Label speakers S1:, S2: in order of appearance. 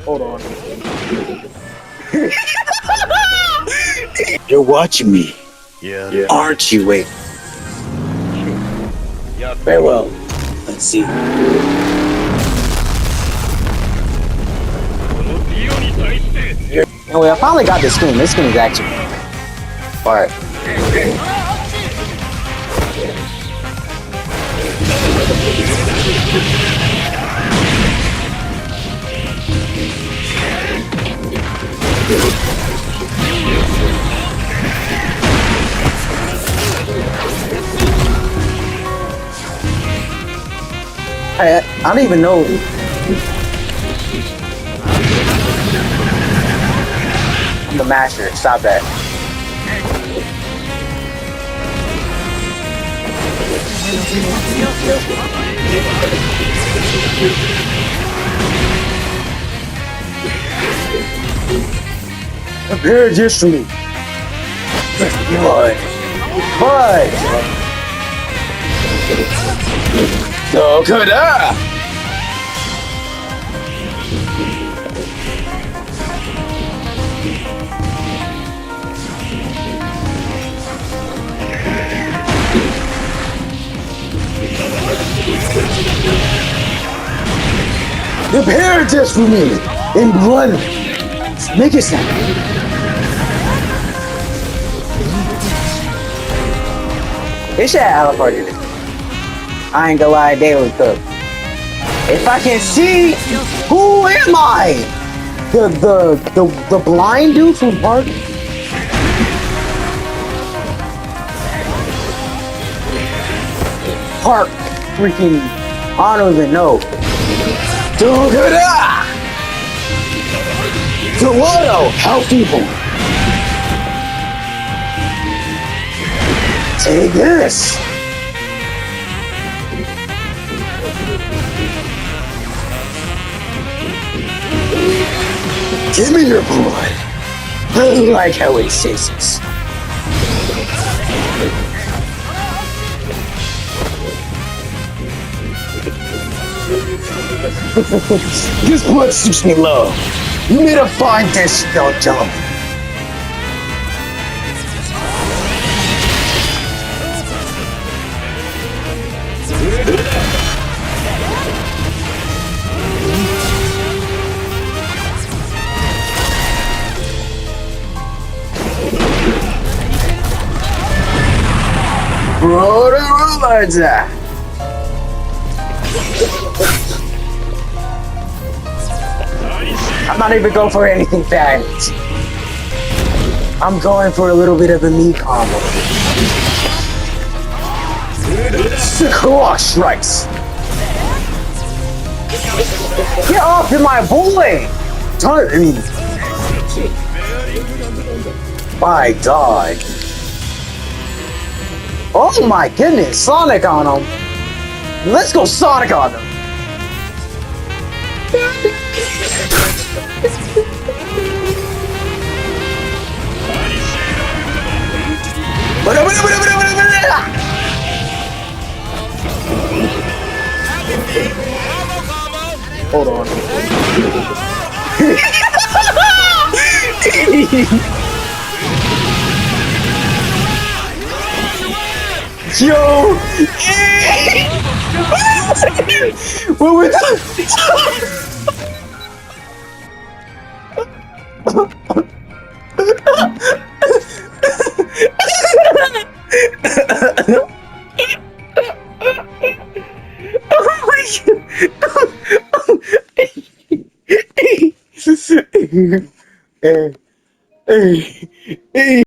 S1: Hold on.
S2: You're watching me, aren't you? Wait. Very well. Let's see.
S1: Anyway, I finally got this skin. This skin is actually alright. I don't even know. I'm the master. Stop that. Prepare this for me. But. So good. Prepare this for me in blood. Make it snap. They should have allocated it. I ain't gonna lie, they was good. If I can see, who am I? The blind dude from Park? Park freaking, I don't even know. Jotaro, help people. Take this. Give me your blood. I like how it tastes. This blood suits me low. You need to find this gentleman. I'm not even going for anything fast. I'm going for a little bit of a meat combo. Cross strikes. Get off of my boy! My God. Oh my goodness, Sonic on him. Let's go Sonic on him. Hold on. Yo! What was that?